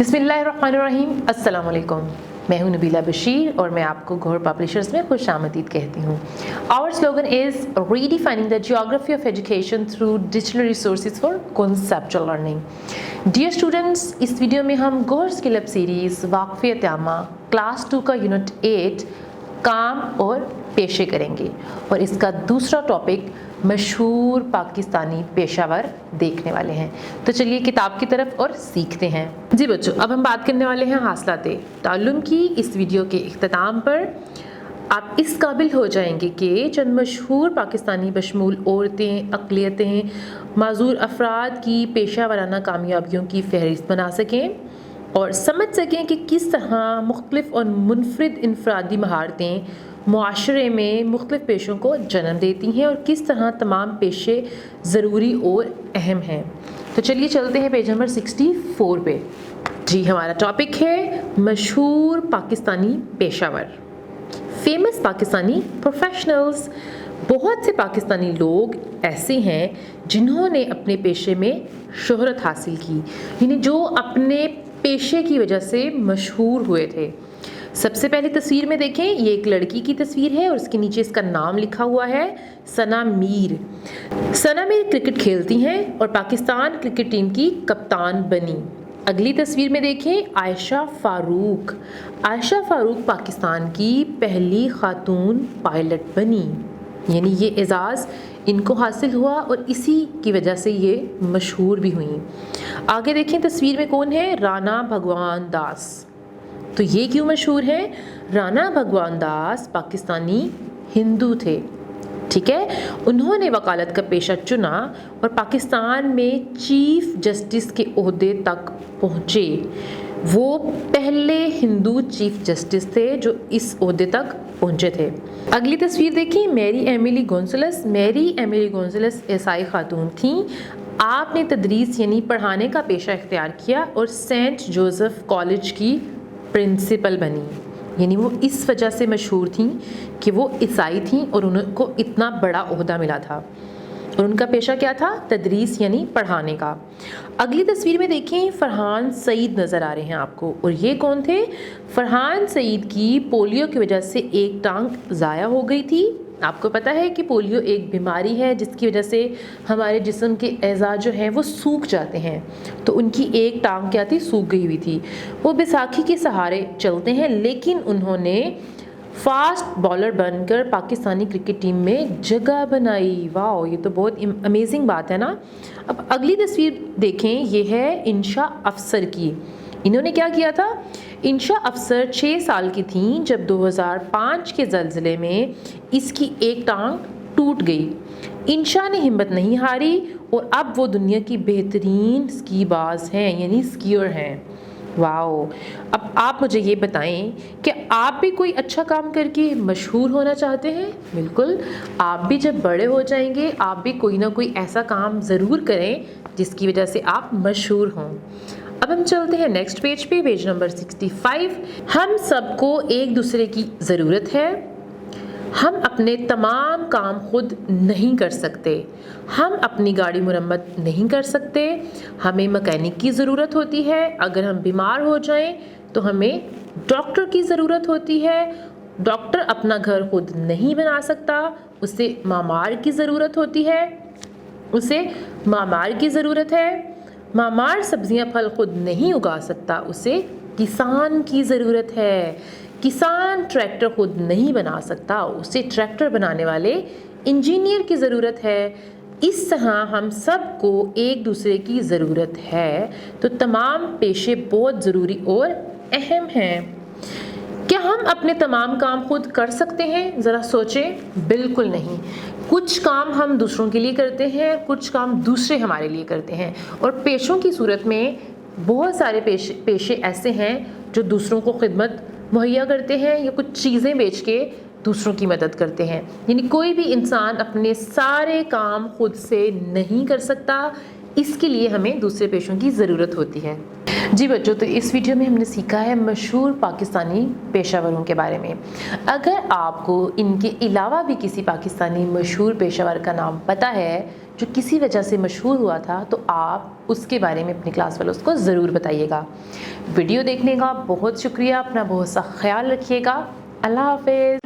बिस्मिल्लाहिर्रहमानिर्रहीम, अस्सलाम वालेकुम। मैं हूं नबीला बशीर और मैं आपको घोर पब्लिशर्स में खुश आमदीद कहती हूँ। Our slogan is redefining the geography of education through digital resources for conceptual learning. Dear students, इस वीडियो में हम घोर स्किल अप सीरीज़ वाक़फ़ियत आमा क्लास 2 का यूनिट 8 काम और पेशे करेंगे और इसका दूसरा टॉपिक मशहूर पाकिस्तानी पेशावर देखने वाले हैं। तो चलिए किताब की तरफ और सीखते हैं। जी बच्चों, अब हम बात करने वाले हैं हासिलाते ताल्लुम की। इस वीडियो के इख्तिताम पर आप इस काबिल हो जाएंगे कि चंद मशहूर पाकिस्तानी बशमूल औरतें, अक़लियतें, माज़ूर अफराद की पेशा वाराना कामयाबियों की फ़हरिस्त बना सकें और समझ सकें कि किस तरह मुख्तलिफ़ और मुनफरिद इनफरादी महारतें मुआशरे में मुख्तलिफ़ पेशों को जन्म देती हैं और किस तरह तमाम पेशे ज़रूरी और अहम हैं। तो चलिए चलते हैं पेज नंबर 64 पे। जी, हमारा टॉपिक है मशहूर पाकिस्तानी पेशावर, फेमस पाकिस्तानी प्रोफेशनल्स। बहुत से पाकिस्तानी लोग ऐसे हैं जिन्होंने अपने पेशे में शोहरत हासिल की, यानी जो अपने पेशे की वजह से मशहूर हुए थे। सबसे पहले तस्वीर में देखें, ये एक लड़की की तस्वीर है और उसके नीचे इसका नाम लिखा हुआ है सना मीर। सना मीर क्रिकेट खेलती हैं और पाकिस्तान क्रिकेट टीम की कप्तान बनी। अगली तस्वीर में देखें, आयशा फ़ारूक। आयशा फ़ारूक पाकिस्तान की पहली खातून पायलट बनी, यानी ये एज़ाज़ इनको हासिल हुआ और इसी की वजह से ये मशहूर भी हुई। आगे देखें तस्वीर में कौन है, राणा भगवान दास। तो ये क्यों मशहूर है? राणा भगवान दास पाकिस्तानी हिंदू थे, ठीक है। उन्होंने वकालत का पेशा चुना और पाकिस्तान में चीफ जस्टिस के ओहदे तक पहुँचे। वो पहले हिंदू चीफ जस्टिस थे जो इस ओहदे तक पहुँचे थे। अगली तस्वीर देखिए, मैरी एमिली गोंसलस। मैरी एमिली गोंसलस ईसाई खातून थीं। आपने तदरीस यानी पढ़ाने का पेशा इख्तियार किया और सेंट जोसेफ कॉलेज की प्रिंसिपल बनी, यानी वो इस वजह से मशहूर थीं कि वो ईसाई थीं और उनको इतना बड़ा ओहदा मिला था और उनका पेशा क्या था? तदरीस यानी पढ़ाने का। अगली तस्वीर में देखें, फरहान सईद नज़र आ रहे हैं आपको और ये कौन थे? फरहान सईद की पोलियो की वजह से एक टांग ज़ाया हो गई थी। आपको पता है कि पोलियो एक बीमारी है जिसकी वजह से हमारे जिस्म के अज़ा जो हैं वो सूख जाते हैं, तो उनकी एक टांग क्या थी? सूख गई हुई थी। वो बैसाखी के सहारे चलते हैं, लेकिन उन्होंने फास्ट बॉलर बनकर पाकिस्तानी क्रिकेट टीम में जगह बनाई। वाह, ये तो बहुत अमेजिंग बात है ना। अब अगली तस्वीर देखें, ये है इंशा अफसर की। इन्होंने क्या किया था? इंशा अफसर 6 साल की थीं जब 2005 के ज़लज़ले में इसकी एक टांग टूट गई। इंशा ने हिम्मत नहीं हारी और अब वो दुनिया की बेहतरीन स्कीबाज हैं, यानी स्कीयर हैं। वाओ। अब आप मुझे ये बताएं कि आप भी कोई अच्छा काम करके मशहूर होना चाहते हैं? बिल्कुल, आप भी जब बड़े हो जाएंगे आप भी कोई ना कोई ऐसा काम ज़रूर करें जिसकी वजह से आप मशहूर हों। अब हम चलते हैं नेक्स्ट पेज पे, पेज नंबर 65। हम सबको एक दूसरे की ज़रूरत है। हम अपने तमाम काम खुद नहीं कर सकते। हम अपनी गाड़ी मुरम्मत नहीं कर सकते। हमें मैकेनिक की ज़रूरत होती है। अगर हम बीमार हो जाएं तो हमें डॉक्टर की ज़रूरत होती है। डॉक्टर अपना घर खुद नहीं बना सकता, उसे मामार की ज़रूरत होती है। उसे मामार की ज़रूरत है। मामार सब्जियां फल खुद नहीं उगा सकता, उसे किसान की ज़रूरत है। किसान ट्रैक्टर खुद नहीं बना सकता, उसे ट्रैक्टर बनाने वाले इंजीनियर की ज़रूरत है। इस तरह हम सबको एक दूसरे की ज़रूरत है, तो तमाम पेशे बहुत ज़रूरी और अहम हैं। क्या हम अपने तमाम काम खुद कर सकते हैं? ज़रा सोचें। बिल्कुल नहीं। कुछ काम हम दूसरों के लिए करते हैं, कुछ काम दूसरे हमारे लिए करते हैं और पेशों की सूरत में बहुत सारे पेशे ऐसे हैं जो दूसरों को खिदमत मुहैया करते हैं या कुछ चीज़ें बेच के दूसरों की मदद करते हैं। यानी कोई भी इंसान अपने सारे काम खुद से नहीं कर सकता, इसके लिए हमें दूसरे पेशों की ज़रूरत होती है। جی بچوں، تو اس ویڈیو میں ہم نے سیکھا ہے مشہور پاکستانی پیشہ وروں کے بارے میں۔ اگر آپ کو ان کے علاوہ بھی کسی پاکستانی مشہور پیشہ ور کا نام پتہ ہے جو کسی وجہ سے مشہور ہوا تھا، تو آپ اس کے بارے میں اپنی کلاس والوں کو ضرور بتائیے گا۔ ویڈیو دیکھنے کا بہت شکریہ، اپنا بہت سا خیال رکھیے گا۔ اللہ حافظ۔